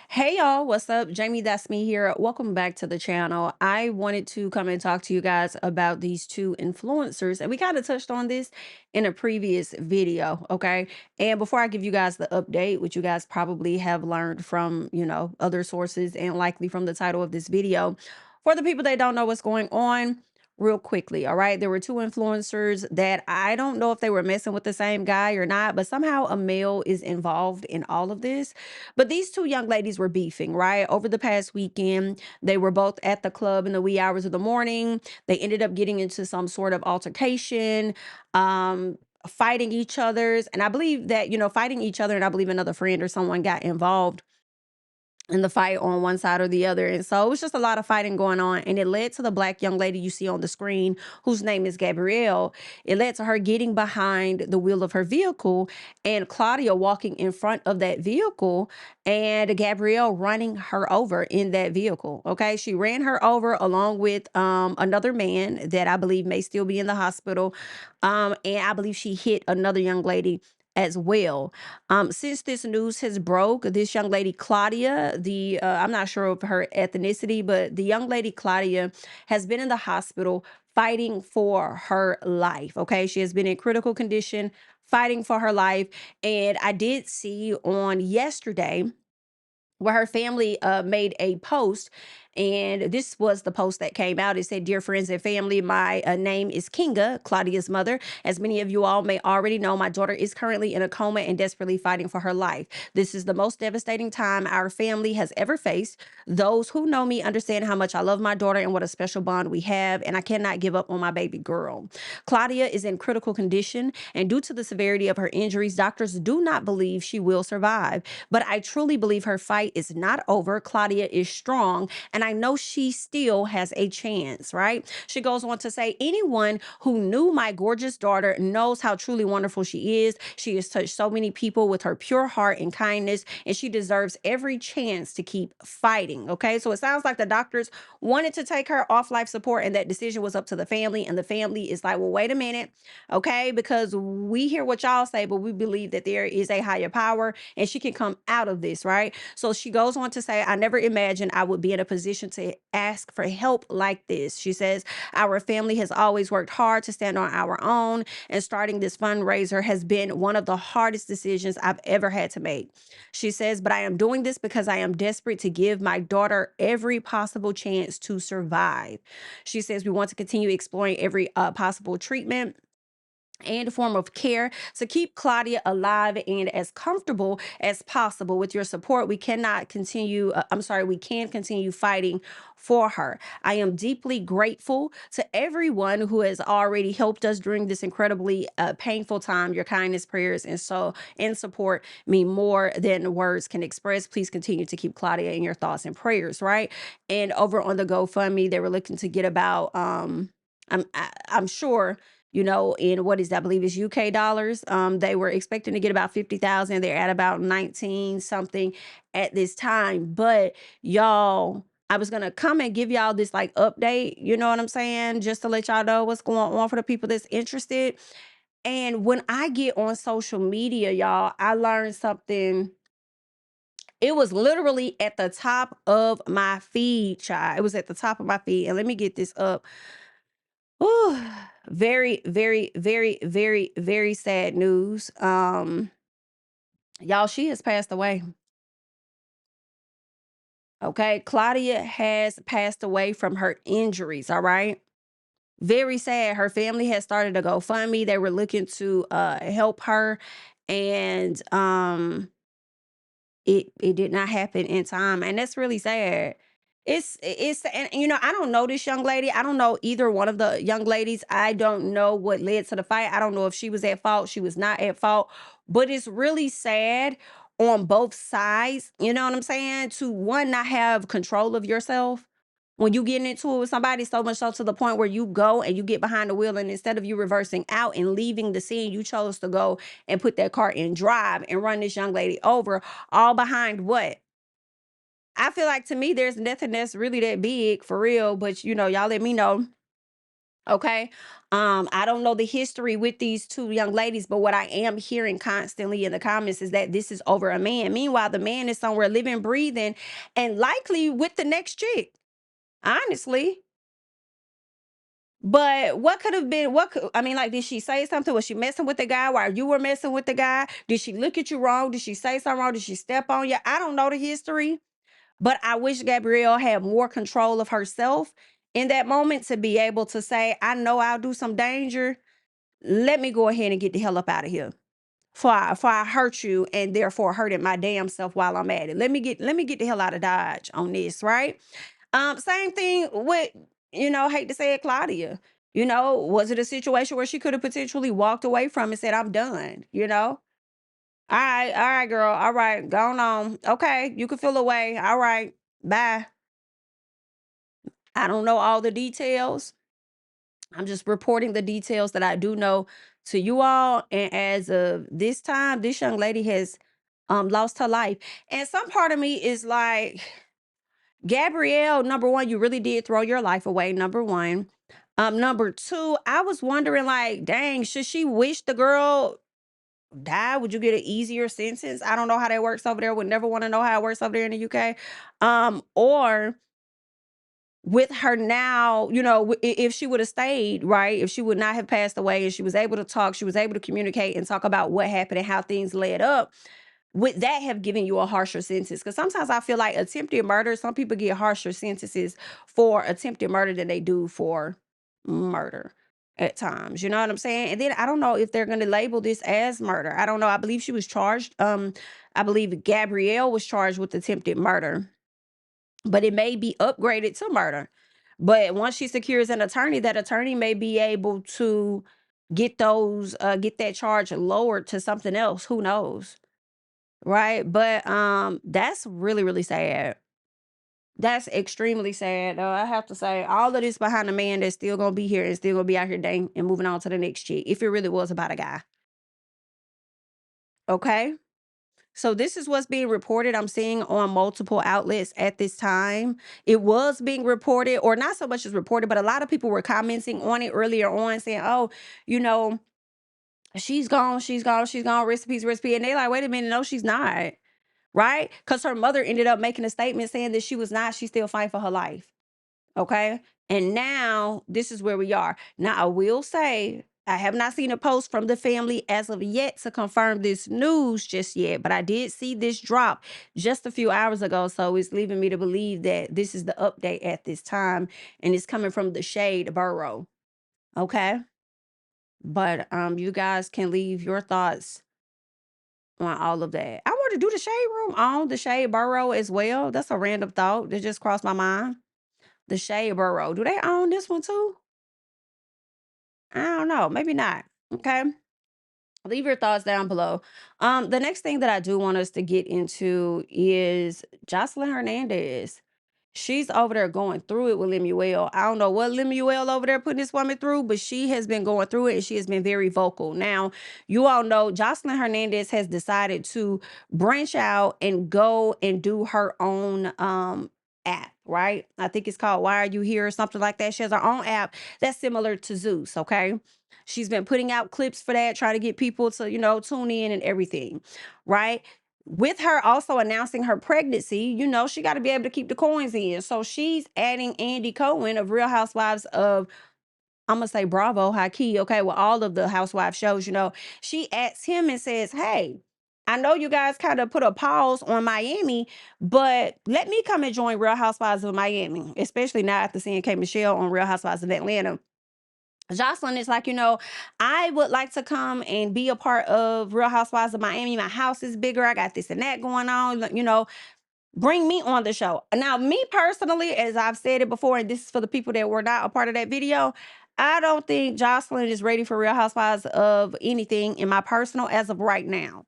Hey y'all, what's up? Jamie, that's me here. Welcome back to the channel. I wanted to come and talk to you guys about these two influencers, and we kind of touched on this in a previous video, okay? And before I give you guys the update, which you guys probably have learned from, other sources and likely from the title of this video, for the people that don't know what's going on, real quickly, all right? There were two influencers that I don't know if they were messing with the same guy or not, but somehow a male is involved in all of this. But these two young ladies were beefing, right? Over the past weekend, they were both at the club in the wee hours of the morning. They ended up getting into some sort of altercation, fighting each other's. And I believe that, fighting each other, and I believe another friend or someone got involved in the fight on one side or the other. And so it was just a lot of fighting going on. And it led to the black young lady you see on the screen, whose name is Gabrielle. It led to her getting behind the wheel of her vehicle and Claudia walking in front of that vehicle and Gabrielle running her over in that vehicle. Okay. She ran her over along with another man that I believe may still be in the hospital. And I believe she hit another young lady as well. Since this news has broke, this young lady Claudia, the I'm not sure of her ethnicity, but the young lady Claudia has been in the hospital fighting for her life. Okay, she has been in critical condition, fighting for her life, and I did see on yesterday where her family made a post, and this was the post that came out. It said, "Dear friends and family, my name is Kinga, Claudia's mother. As many of you all may already know, my daughter is currently in a coma and desperately fighting for her life. This is the most devastating time our family has ever faced. Those who know me understand how much I love my daughter and what a special bond we have, and I cannot give up on my baby girl. Claudia is in critical condition, and due to the severity of her injuries, doctors do not believe she will survive. But I truly believe her fight is not over. Claudia is strong, and I know she still has a chance," right? She goes on to say, "Anyone who knew my gorgeous daughter knows how truly wonderful she is. She has touched so many people with her pure heart and kindness, and she deserves every chance to keep fighting." Okay, so it sounds like the doctors wanted to take her off life support, and that decision was up to the family. And the family is like, well, wait a minute, okay, because we hear what y'all say, but we believe that there is a higher power and she can come out of this, right? So she goes on to say, "I never imagined I would be in a position to ask for help like this." She says, "Our family has always worked hard to stand on our own, and starting this fundraiser has been one of the hardest decisions I've ever had to make." She says, "But I am doing this because I am desperate to give my daughter every possible chance to survive." She says, "We want to continue exploring every possible treatment and form of care to keep Claudia alive and as comfortable as possible. With your support, we cannot continue, we can continue fighting for her. I am deeply grateful to everyone who has already helped us during this incredibly painful time. Your kindness, prayers, and support mean more than words can express. Please continue to keep Claudia in your thoughts and prayers," right? And over on the GoFundMe, they were looking to get about I'm sure, in what is that, I believe is UK dollars. They were expecting to get about 50,000. They're at about 19 something at this time. But y'all, I was gonna come and give y'all this like update, you know what I'm saying? Just to let y'all know what's going on for the people that's interested. And when I get on social media, y'all, I learned something. It was literally at the top of my feed, child. It was at the top of my feed. And let me get this up. Ooh, very, very, very, very, very sad news. Y'all, she has passed away. Okay. Claudia has passed away from her injuries. All right. Very sad. Her family has started a GoFundMe. They were looking to help her. And it did not happen in time. And that's really sad. And I don't know this young lady. I don't know either one of the young ladies. I don't know what led to the fight. I don't know if she was at fault, she was not at fault. But it's really sad on both sides. You know what I'm saying? To one, not have control of yourself when you getting into it with somebody, so much so to the point where you go and you get behind the wheel, and instead of you reversing out and leaving the scene, you chose to go and put that car in drive and run this young lady over, all behind what? I feel like, to me, there's nothing that's really that big for real, but y'all let me know Okay. I don't know the history with these two young ladies, but what I am hearing constantly in the comments is that this is over a man. Meanwhile, the man is somewhere living, breathing, and likely with the next chick. Honestly. But what could have been, what could, I mean, like, did she say something? Was she messing with the guy while you were messing with the guy? Did she look at you wrong? Did she say something wrong? Did she step on you? I don't know the history, but I wish Gabrielle had more control of herself in that moment to be able to say, I know I'll do some danger. Let me go ahead and get the hell up out of here. For I hurt you and therefore hurting my damn self while I'm at it. Let me get the hell out of Dodge on this, right? Same thing with, hate to say it, Claudia. Was it a situation where she could have potentially walked away from and said, I'm done, all right, girl. All right, going on. Okay, you can feel away. All right, bye. I don't know all the details. I'm just reporting the details that I do know to you all. And as of this time, this young lady has lost her life. And some part of me is like, Gabrielle, number one, you really did throw your life away. Number one. Number two, I was wondering, like, dang, should she wish the girl die? Would you get an easier sentence? I don't know how that works over there. Would never want to know how it works over there in the UK. Or with her now, if she would have stayed, right? If she would not have passed away and she was able to talk, she was able to communicate and talk about what happened and how things led up, would that have given you a harsher sentence? Because sometimes I feel like attempted murder, some people get harsher sentences for attempted murder than they do for murder at times. You know what I'm saying? And then I don't know if they're going to label this as murder. I don't know. I believe she was charged. I believe Gabrielle was charged with attempted murder, but it may be upgraded to murder. But once she secures an attorney, that attorney may be able to get that charge lowered to something else. Who knows? Right? But that's really, really sad. That's extremely sad, though. I have to say, all of this behind a man that's still gonna be here and still gonna be out here dating and moving on to the next chick. If it really was about a guy. Okay. So this is what's being reported. I'm seeing on multiple outlets at this time. It was being reported, or not so much as reported, but a lot of people were commenting on it earlier on, saying, "Oh, you know, she's gone, she's gone, she's gone. Recipes, recipe." And they're like, "Wait a minute, no, she's not." Right? Because her mother ended up making a statement saying that she was not. She's still fighting for her life. Okay. And now this is where we are. Now, I will say, I have not seen a post from the family as of yet to confirm this news just yet, but I did see this drop just a few hours ago. So it's leaving me to believe that this is the update at this time, and it's coming from the Shade Borough. Okay. But you guys can leave your thoughts on all of that. I want to do the Shade Room on the Shade Borough as well. That's a random thought that just crossed my mind. The Shade Borough. Do they own this one too? I don't know. Maybe not. Okay. Leave your thoughts down below. The next thing that I do want us to get into is Joseline Hernandez. She's over there going through it with Lemuel. I don't know what Lemuel over there putting this woman through, but she has been going through it and she has been very vocal. Now, you all know Joseline Hernandez has decided to branch out and go and do her own app, right? I think it's called Why Are You Here or something like that. She has her own app that's similar to Zeus, okay? She's been putting out clips for that, trying to get people to, tune in and everything, right? With her also announcing her pregnancy, she got to be able to keep the coins in. So she's adding Andy Cohen of Real Housewives of, I'm going to say Bravo, high key, okay, with all of the housewife shows, she asks him and says, hey, I know you guys kind of put a pause on Miami, but let me come and join Real Housewives of Miami, especially now after seeing K. Michelle on Real Housewives of Atlanta. Joseline is like, I would like to come and be a part of Real Housewives of Miami. My house is bigger. I got this and that going on. Bring me on the show. Now, me personally, as I've said it before, and this is for the people that were not a part of that video, I don't think Joseline is ready for Real Housewives of anything in my personal as of right now.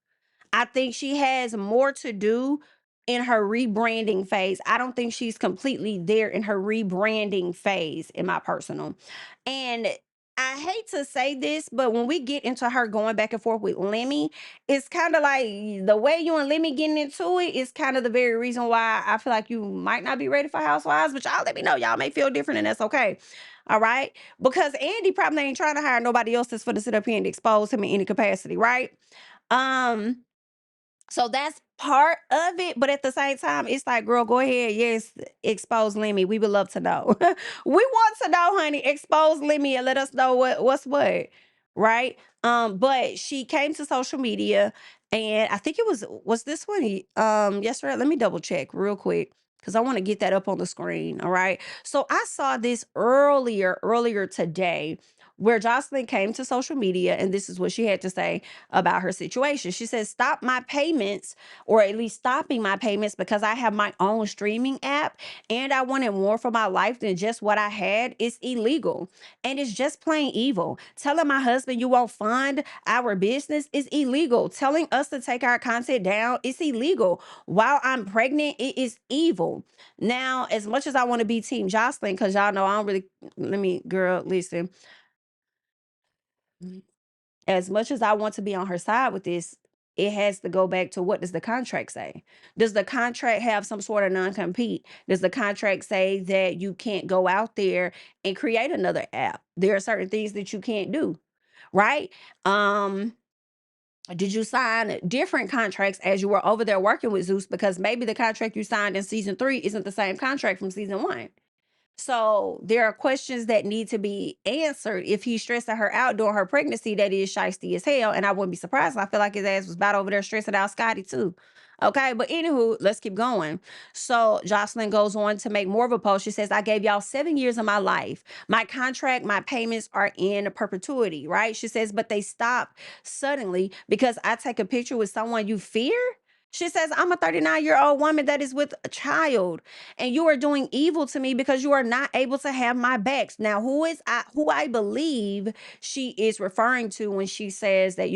I think she has more to do in her rebranding phase. I don't think she's completely there in her rebranding phase in my personal. And I hate to say this, but when we get into her going back and forth with Lemmy, it's kind of like the way you and Lemmy getting into it is kind of the very reason why I feel like you might not be ready for Housewives. But y'all let me know. Y'all may feel different, and that's okay. All right. Because Andy probably ain't trying to hire nobody else that's for to sit up here and expose him in any capacity, right? Um, so that's part of it, but at the same time, it's like, girl, go ahead. Yes, expose Lemmy. We would love to know. We want to know, honey. Expose Lemmy and let us know what's what. Right? But she came to social media and I think it was this one yesterday. Let me double check real quick because I want to get that up on the screen. All right. So I saw this earlier today where Joseline came to social media and this is what she had to say about her situation. She says, stop my payments, or at least stopping my payments because I have my own streaming app and I wanted more for my life than just what I had. It's illegal and it's just plain evil. Telling my husband you won't fund our business is illegal. Telling us to take our content down is illegal. While I'm pregnant, it is evil. Now, as much as I want to be Team Joseline, because y'all know I don't really, let me, girl, listen, as much as I want to be on her side with this, it has to go back to what does the contract say? Does the contract have some sort of non-compete? Does the contract say that you can't go out there and create another app? There are certain things that you can't do, right? Did you sign different contracts as you were over there working with Zeus? Because maybe the contract you signed in season 3 isn't the same contract from season 1. So there are questions that need to be answered. If he's stressing her out during her pregnancy, that is shiesty as hell. And I wouldn't be surprised. I feel like his ass was about over there stressing out Scotty too. Okay, but anywho, let's keep going. So Joseline goes on to make more of a post. She says, I gave y'all 7 years of my life. My contract, my payments are in perpetuity, right? She says, but they stop suddenly because I take a picture with someone you fear. She says, I'm a 39-year-old woman that is with a child and you are doing evil to me because you are not able to have my backs. Now, who I believe she is referring to when she says that,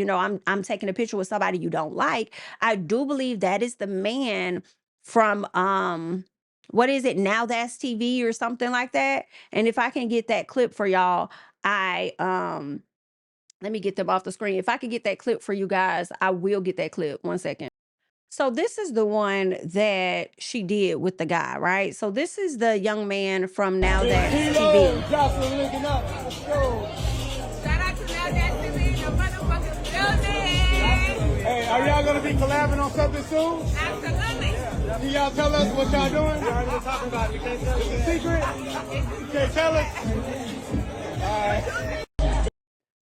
I'm taking a picture with somebody you don't like. I do believe that is the man from what is it? Now That's TV or something like that. And if I can get that clip for y'all, I let me get them off the screen. If I can get that clip for you guys, I will get that clip. One second. So this is the one that she did with the guy, right? So this is the young man from Now That's TV. Joseline linking up. Let's go. Shout out to Now That's TV, the motherfucking building. Hey, are y'all gonna be collabing on something soon? Absolutely. Can y'all tell us what y'all doing? We're already talking about it. You can't tell us. It's a secret? You can't tell us? All right.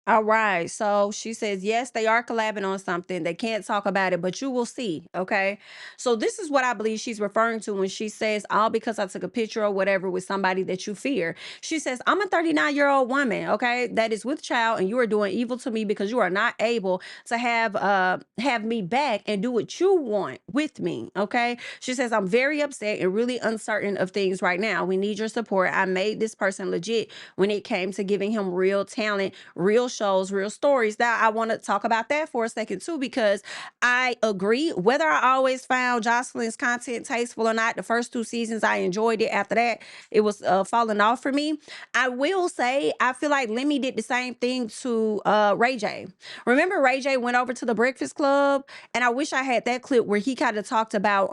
All right. So she says, yes, they are collabing on something. They can't talk about it, but you will see. Okay. So this is what I believe she's referring to when she says, all because I took a picture or whatever with somebody that you fear. She says, I'm a 39-year-old woman, okay, that is with child, and you are doing evil to me because you are not able to have me back and do what you want with me. Okay. She says, I'm very upset and really uncertain of things right now. We need your support. I made this person legit when it came to giving him real talent, real shows, real stories. Now, I want to talk about that for a second too, because I agree. Whether I always found Joseline's content tasteful or not, the first 2 seasons I enjoyed it. After that, it was falling off for me. I will say I feel like Lemmy did the same thing to Ray J. Remember Ray J went over to the Breakfast Club, and I wish I had that clip where he kind of talked about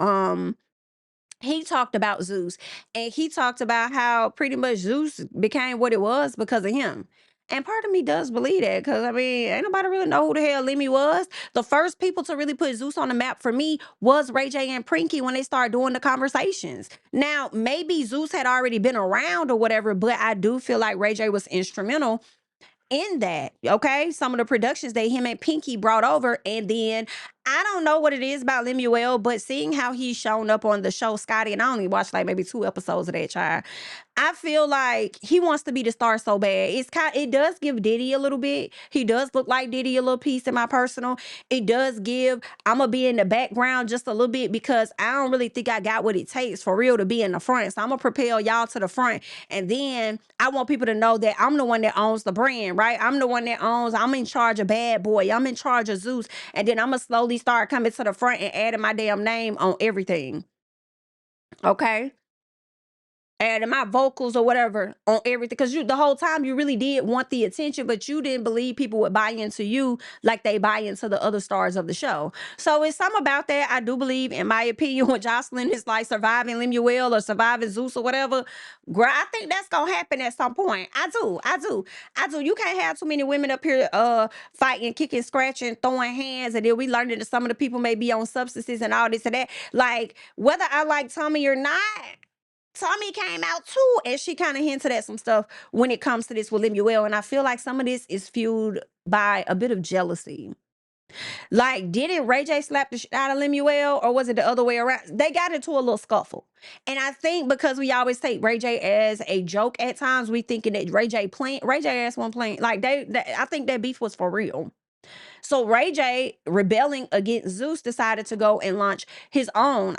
Zeus, and he talked about how pretty much Zeus became what it was because of him. And part of me does believe that, because I mean, ain't nobody really know who the hell Lemmy was. The first people to really put Zeus on the map for me was Ray J and Prinky when they started doing the conversations. Now, maybe Zeus had already been around or whatever, but I do feel like Ray J was instrumental in that. Okay, some of the productions that him and Pinky brought over, and then I don't know what it is about Lemuel, but seeing how he's shown up on the show Scotty, and I only watched like maybe 2 episodes of that child, I feel like he wants to be the star so bad. It does give Diddy a little bit. He does look like Diddy a little piece in my personal. It does give, I'm gonna be in the background just a little bit because I don't really think I got what it takes for real to be in the front. So I'm gonna propel y'all to the front, and then I want people to know that I'm the one that owns the brand, right? I'm the one that I'm in charge of Bad Boy. I'm in charge of Zeus, and then I'm gonna slowly start coming to the front and adding my damn name on everything. Okay. and my vocals or whatever on everything, because you the whole time you really did want the attention, but you didn't believe people would buy into you like they buy into the other stars of the show. So it's something about that. I do believe, in my opinion, when Joseline is like surviving Lemuel or surviving Zeus or whatever, girl, I think that's gonna happen at some point. I do. You can't have too many women up here fighting, kicking, scratching, throwing hands, and then we learned that some of the people may be on substances and all this and that. Like, whether I like Tommy or not, Tommy came out too, and she kind of hinted at some stuff when it comes to this with Lemuel. And I feel like some of this is fueled by a bit of jealousy. Like, didn't Ray J slap the shit out of Lemuel, or was it the other way around? They got into a little scuffle. And I think because we always take Ray J as a joke at times, we thinking that Ray J ass one playing. Like, I think that beef was for real. So Ray J, rebelling against Zeus, decided to go and launch his own.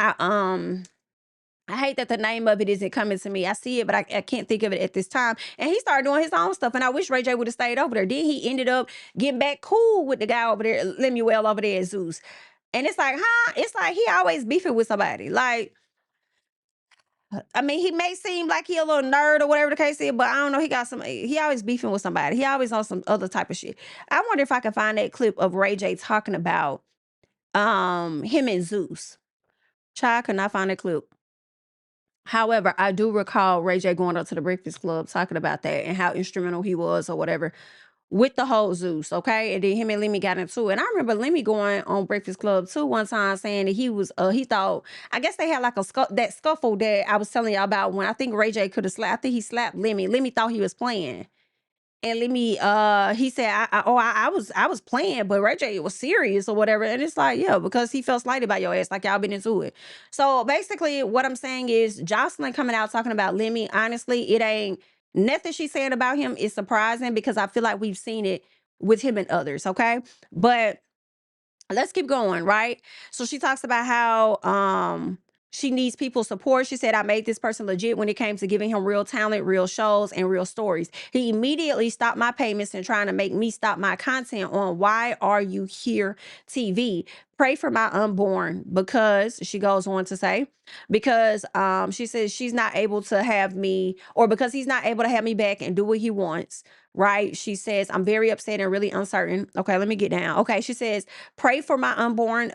I hate that the name of it isn't coming to me. I see it, but I can't think of it at this time. And he started doing his own stuff. And I wish Ray J would have stayed over there. Then he ended up getting back cool with the guy over there, Lemuel over there at Zeus. And it's like, huh? It's like he always beefing with somebody. Like, I mean, he may seem like he a little nerd or whatever the case is, but I don't know. He always beefing with somebody. He always on some other type of shit. I wonder if I can find that clip of Ray J talking about him and Zeus. Child, could not find that clip. However, I do recall Ray J going up to the Breakfast Club talking about that and how instrumental he was or whatever with the whole Zeus, okay? And then him and Lemmy got into it. And I remember Lemmy going on Breakfast Club too one time saying that he thought, I guess they had like that scuffle that I was telling y'all about when I think Ray J could have slapped, I think he slapped Lemmy. Lemmy thought he was playing. And Lemmy, he said, I was playing, but Ray J was serious or whatever. And it's like, yeah, because he felt slighted by your ass, like y'all been into it. So basically, what I'm saying is Joseline coming out talking about Lemmy, honestly, it ain't nothing she's saying about him is surprising, because I feel like we've seen it with him and others, okay? But let's keep going, right? So she talks about how she needs people's support. She said, I made this person legit when it came to giving him real talent, real shows, and real stories. He immediately stopped my payments and trying to make me stop my content on Why Are You Here TV. Pray for my unborn, because she goes on to say, because she says she's not able to have me, or because he's not able to have me back and do what he wants. Right? She says, I'm very upset and really uncertain. Okay, let me get down. Okay, she says, pray for my unborn,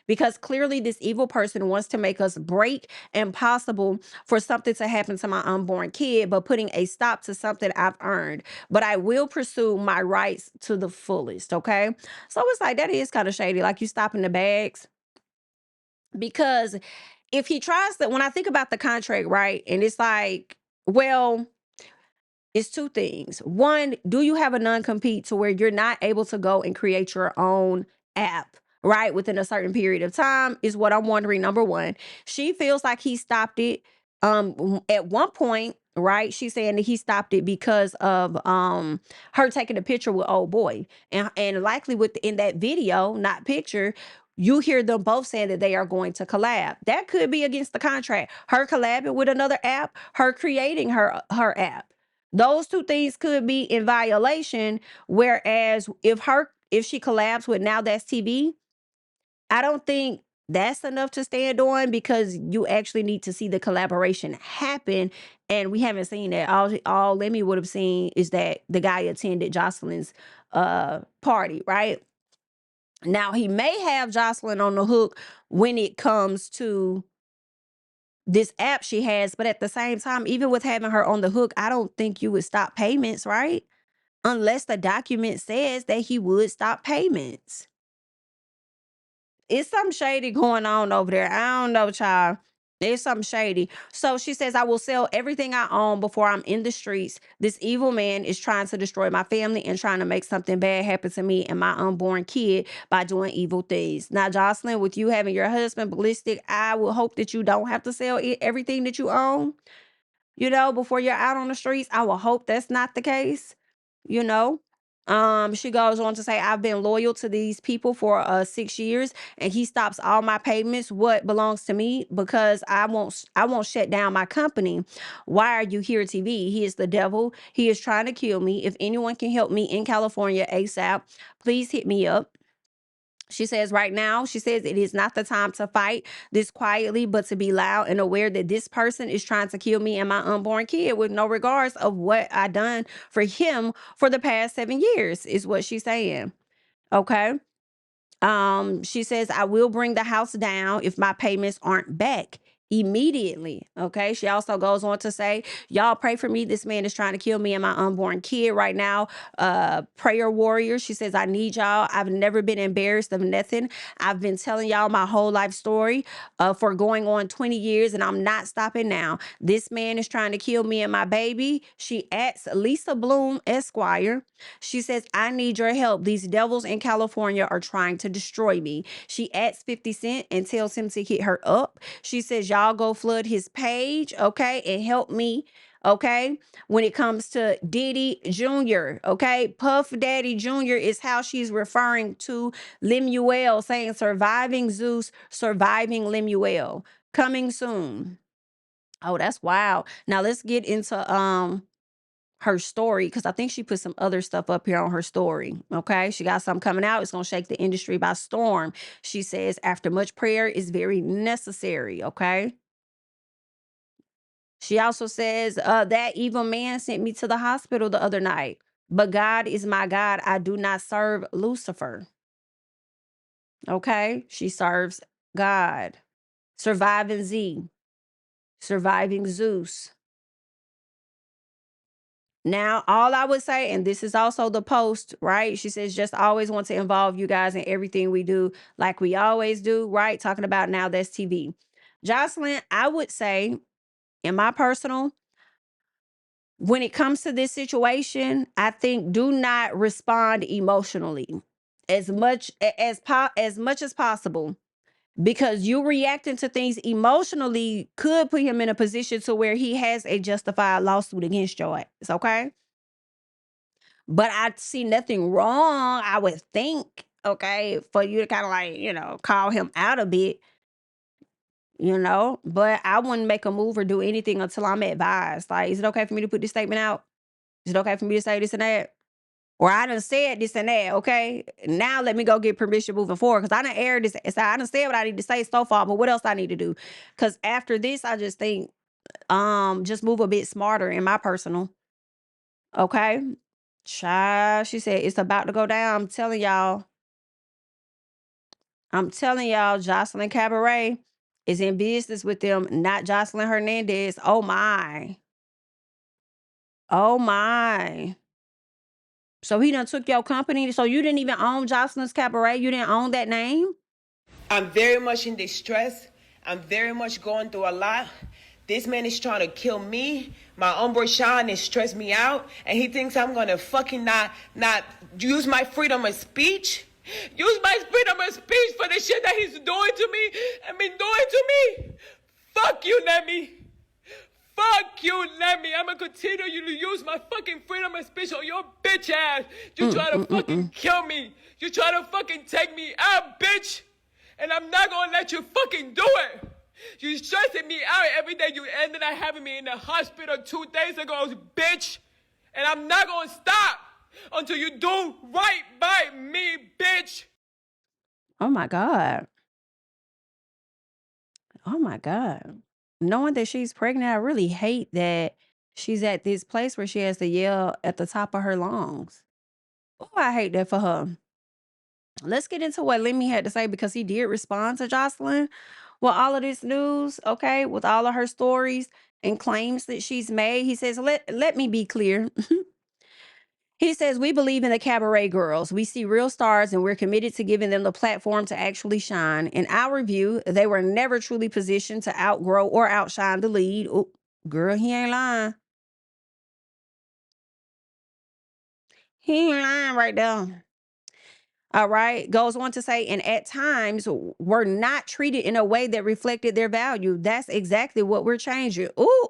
because clearly this evil person wants to make us break impossible for something to happen to my unborn kid, but putting a stop to something I've earned. But I will pursue my rights to the fullest. Okay. So it's like, that is kind of shady. Like, you stopping the bags. Because if he tries to, when I think about the contract, right? And it's like, well, it's two things. One, do you have a non-compete to where you're not able to go and create your own app, right, within a certain period of time, is what I'm wondering. Number one. She feels like he stopped it at one point, right? She's saying that he stopped it because of her taking a picture with old boy. And likely in that video, not picture, you hear them both saying that they are going to collab. That could be against the contract. Her collabing with another app, her creating her app. Those two things could be in violation. Whereas if she collabs with Now That's TV, I don't think that's enough to stand on, because you actually need to see the collaboration happen. And we haven't seen that. All Lemmy would have seen is that the guy attended Joseline's party, right? Now, he may have Joseline on the hook when it comes to this app she has, but at the same time, even with having her on the hook, I don't think you would stop payments, right? Unless the document says that he would stop payments. It's something shady going on over there. I don't know, child. There's something shady. So she says, I will sell everything I own before I'm in the streets. This evil man is trying to destroy my family and trying to make something bad happen to me and my unborn kid by doing evil things. Now, Joseline, with you having your husband ballistic, I will hope that you don't have to sell everything that you own, before you're out on the streets. I will hope that's not the case, you know. She goes on to say, I've been loyal to these people for 6 years, and he stops all my payments, what belongs to me, because I won't shut down my company. Why Are You Here TV? He is the devil. He is trying to kill me. If anyone can help me in California ASAP, please hit me up. She says right now, she says it is not the time to fight this quietly, but to be loud and aware that this person is trying to kill me and my unborn kid with no regards of what I done for him for the past 7 years, is what she's saying. Okay. She says, I will bring the house down if my payments aren't back immediately. Okay. She also goes on to say, y'all pray for me. This man is trying to kill me and my unborn kid right now. Prayer warrior. She says, I need y'all. I've never been embarrassed of nothing. I've been telling y'all my whole life story for going on 20 years, and I'm not stopping now. This man is trying to kill me and my baby. She asks Lisa Bloom, Esquire. She says, I need your help. These devils in California are trying to destroy me. She asks 50 Cent and tells him to hit her up. She says, y'all go flood his page, okay, and help me. Okay, when it comes to Diddy Jr., okay, Puff Daddy Jr. is how she's referring to Lemuel, saying surviving Zeus, surviving Lemuel. Coming soon. Oh, that's wild. Now let's get into her story, because I think she put some other stuff up here on her story. Okay. She got something coming out. It's going to shake the industry by storm. She says, after much prayer is very necessary. Okay. She also says, that evil man sent me to the hospital the other night, but God is my God. I do not serve Lucifer. Okay. She serves God. Surviving Z, surviving Zeus. Now, all I would say, and this is also the post, right? She says, just always want to involve you guys in everything we do, like we always do, right? Talking about Now That's TV. Joseline, I would say, in my personal, when it comes to this situation, I think do not respond emotionally as much as possible, because you reacting to things emotionally could put him in a position to where he has a justified lawsuit against your ass. Okay. But I see nothing wrong, I would think, okay, for you to kind of like, call him out a bit, but I wouldn't make a move or do anything until I'm advised. Like, is it okay for me to put this statement out? Is it okay for me to say this and that? Or I done said this and that, okay? Now let me go get permission moving forward, because I done aired this. So I done said what I need to say so far, but what else I need to do? Because after this, I just think, just move a bit smarter in my personal, okay? Child, she said, it's about to go down. I'm telling y'all. Jocelyn Cabaret is in business with them, not Jocelyn Hernandez. Oh my. Oh my. So he done took your company. So you didn't even own Jocelyn's Cabaret. You didn't own that name? I'm very much in distress. I'm very much going through a lot. This man is trying to kill me. My unborn Sean is stressed me out, and he thinks I'm gonna fucking not use my freedom of speech. Use my freedom of speech for the shit that he's doing to me and been doing to me. Fuck you, Lemmy. Fuck you, Lemmy. I'm gonna continue you to use my fucking freedom of speech on your bitch ass. You try to fucking kill me. You try to fucking take me out, bitch. And I'm not gonna let you fucking do it. You stressing me out every day. You ended up having me in the hospital 2 days ago, bitch. And I'm not gonna stop until you do right by me, bitch. Oh my God. Oh my God. Knowing that she's pregnant, I really hate that she's at this place where she has to yell at the top of her lungs. Oh, I hate that for her. Let's get into what Lemmy had to say, because he did respond to Jocelyn with all of this news, okay, with all of her stories and claims that she's made. He says, let me be clear. He says, we believe in the cabaret girls. We see real stars and we're committed to giving them the platform to actually shine. In our view, they were never truly positioned to outgrow or outshine the lead. Oh, girl, he ain't lying. He ain't lying right there. All right. Goes on to say, and at times were not treated in a way that reflected their value. That's exactly what we're changing. Ooh,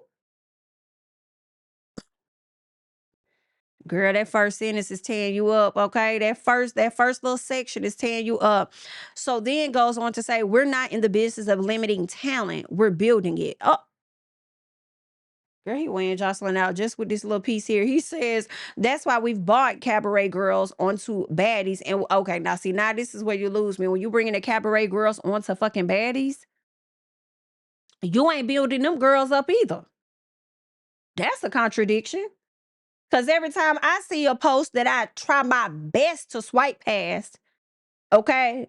girl, that first sentence is tearing you up. Okay. That first little section is tearing you up. So then goes on to say, we're not in the business of limiting talent. We're building it. Oh, Girl, he weighing Joseline out just with this little piece here. He says that's why we've bought cabaret girls onto baddies. And okay, now see, now this is where you lose me. When you bringing the cabaret girls onto fucking baddies, you ain't building them girls up either. That's a contradiction. Because every time I see a post that I try my best to swipe past, okay,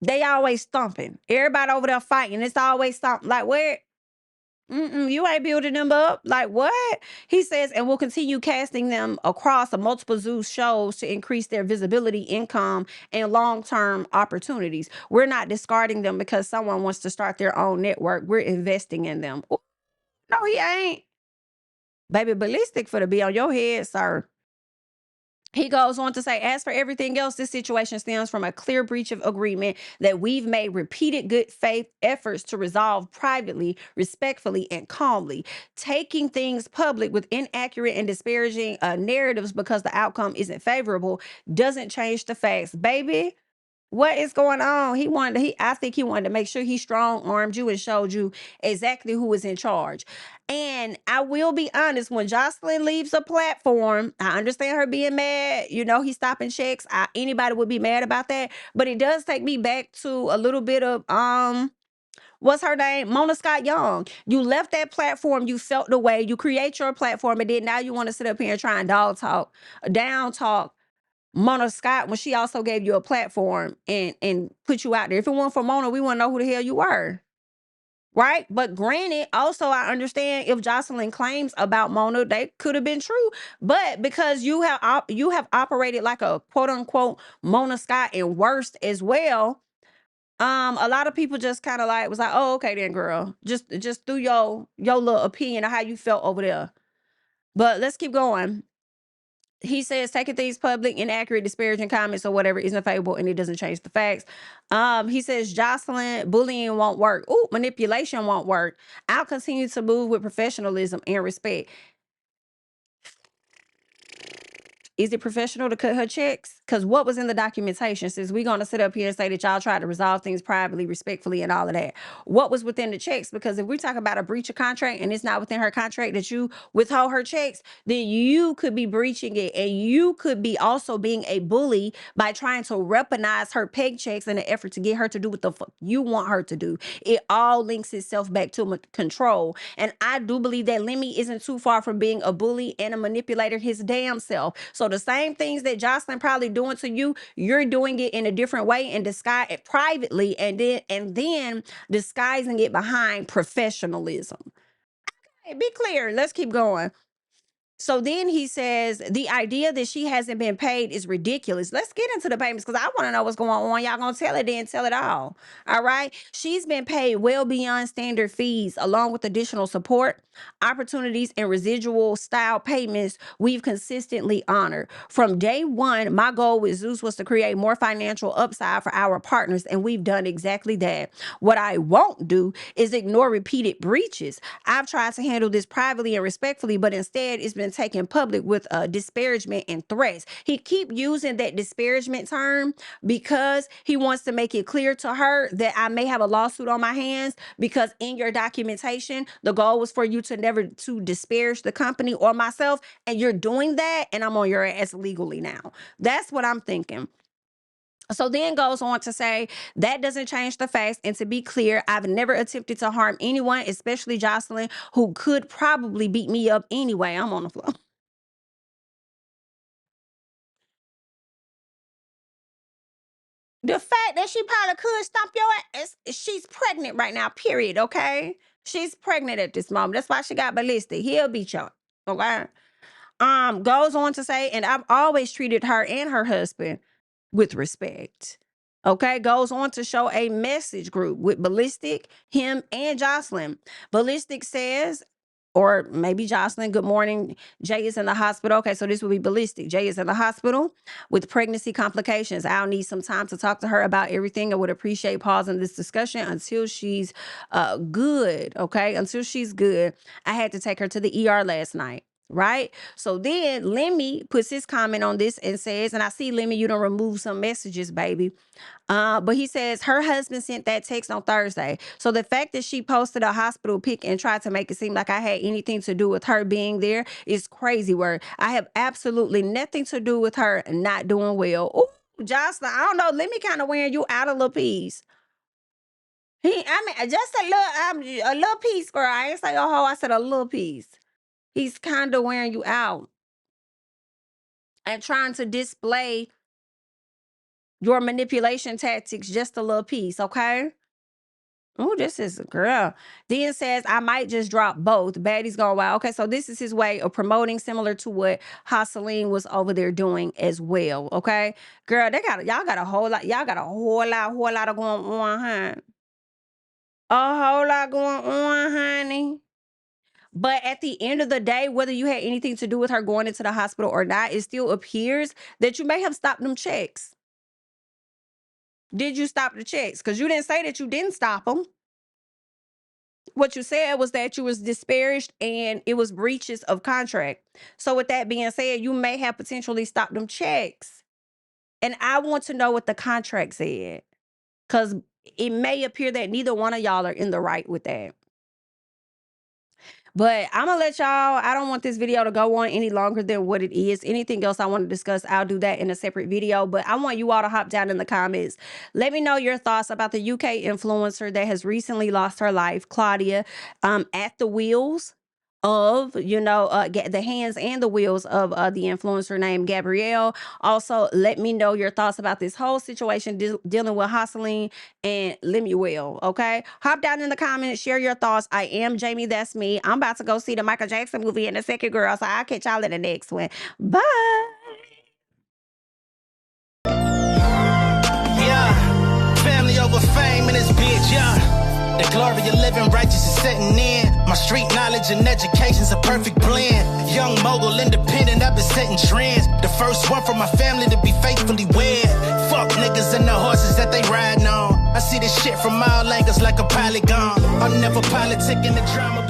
they always stomping. Everybody over there fighting. It's always stomping. Like, where? You ain't building them up. Like, what? He says, and we'll continue casting them across a multiple Zeus shows to increase their visibility, income, and long-term opportunities. We're not discarding them because someone wants to start their own network. We're investing in them. Ooh, no, he ain't. Baby, ballistic for to be on your head, sir. He goes on to say, as for everything else, this situation stems from a clear breach of agreement that we've made repeated good faith efforts to resolve privately, respectfully, and calmly. Taking things public with inaccurate and disparaging narratives because the outcome isn't favorable doesn't change the facts. Baby, what is going on? I think he wanted to make sure he strong armed you and showed you exactly who is in charge. And I will be honest, when Joseline leaves a platform, I understand her being mad. You know, he's stopping checks. Anybody would be mad about that. But it does take me back to a little bit of what's her name? Mona Scott Young. You left that platform, you felt the way, you create your platform, and then now you want to sit up here and try and dog talk, down talk Mona Scott when she also gave you a platform and put you out there. If it weren't for Mona, we wouldn't know who the hell you were. Right? But granted, also I understand if Joseline claims about Mona, they could have been true. But because you have operated like a quote unquote Mona Scott and worst as well, a lot of people just kind of like was like, oh, okay then, girl. Just through your little opinion of how you felt over there. But let's keep going. He says taking things public, inaccurate, disparaging comments or whatever isn't favorable and it doesn't change the facts. He says Joseline, bullying won't work. Ooh, manipulation won't work. I'll continue to move with professionalism and respect. Is it professional to cut her checks? Because what was in the documentation says we're going to sit up here and say that y'all tried to resolve things privately, respectfully, and all of that. What was within the checks? Because if we talk about a breach of contract and it's not within her contract that you withhold her checks, then you could be breaching it. And you could be also being a bully by trying to weaponize her paychecks in an effort to get her to do what the fuck you want her to do. It all links itself back to control. And I do believe that Lemmy isn't too far from being a bully and a manipulator his damn self. So the same things that Joseline probably doing to you, you're doing it in a different way and disguise it privately and then disguising it behind professionalism. Okay, be clear. Let's keep going. So then he says the idea that she hasn't been paid is ridiculous. Let's get into the payments because I want to know what's going on. Y'all gonna tell it then, tell it all. All right. She's been paid well beyond standard fees, along with additional support, opportunities, and residual style payments we've consistently honored. From day one, my goal with Zeus was to create more financial upside for our partners, and we've done exactly that. What I won't do is ignore repeated breaches. I've tried to handle this privately and respectfully, but instead it's been taken public with disparagement and threats. He keep using that disparagement term because he wants to make it clear to her that I may have a lawsuit on my hands because in your documentation, the goal was for you to never to disparage the company or myself, and you're doing that, and I'm on your ass legally now. That's what I'm thinking. So then goes on to say that doesn't change the facts. And to be clear, I've never attempted to harm anyone, especially Joseline, who could probably beat me up anyway. I'm on the floor. The fact that she probably could stomp your ass, she's pregnant right now, period, okay? She's pregnant at this moment. That's why she got ballistic. He'll beat you, okay? Goes on to say, and I've always treated her and her husband with respect. Okay, goes on to show a message group with Ballistic, him, and Joseline. Ballistic says, or maybe Joseline, good morning. Jay is in the hospital. Okay, so this will be Ballistic. Jay is in the hospital with pregnancy complications. I'll need some time to talk to her about everything. I would appreciate pausing this discussion until she's good. Okay, until she's good. I had to take her to the ER last night. right? So then Lemmy puts his comment on this and says, and I see, Lemmy, you done remove some messages, baby. But he says her husband sent that text on Thursday. So the fact that she posted a hospital pic and tried to make it seem like I had anything to do with her being there is crazy word. I have absolutely nothing to do with her not doing well. Ooh, Joseline, I don't know. Lemmy kind of wearing you out a little piece. I mean, just a little piece, girl. I ain't say a whole. I said a little piece. He's kind of wearing you out and trying to display your manipulation tactics just a little piece, okay? Oh, this is a girl. Then says, I might just drop both. Baddie's going wild. Okay, so this is his way of promoting, similar to what Joseline was over there doing as well. Okay, girl, y'all got a whole lot of going on, huh? A whole lot going on, honey. But at the end of the day, whether you had anything to do with her going into the hospital or not, it still appears that you may have stopped them checks. Did you stop the checks? Because you didn't say that you didn't stop them. What you said was that you was disparaged and it was breaches of contract. So with that being said, you may have potentially stopped them checks. And I want to know what the contract said. Because it may appear that neither one of y'all are in the right with that. But I'm gonna let y'all, I don't want this video to go on any longer than what it is. Anything else I want to discuss, I'll do that in a separate video. But I want you all to hop down in the comments. Let me know your thoughts about the UK influencer that has recently lost her life, Claudia, at the wheels of, you know, the hands and the wheels of the influencer named Gabrielle. Also, let me know your thoughts about this whole situation dealing with Joseline and Lemuel, okay? Hop down in the comments, share your thoughts. I am JamiThatsMe. I'm about to go see the Michael Jackson movie in a second, girl, so I'll catch y'all in the next one. Bye! Yeah, family over fame in this bitch, yeah. The glory of living righteous is setting in. My street knowledge and education's a perfect blend. Young mogul, independent, I've been setting trends. The first one from my family to be faithfully wed. Fuck niggas and the horses that they riding on. I see this shit from all angles like a polygon. I'm never politicking the drama.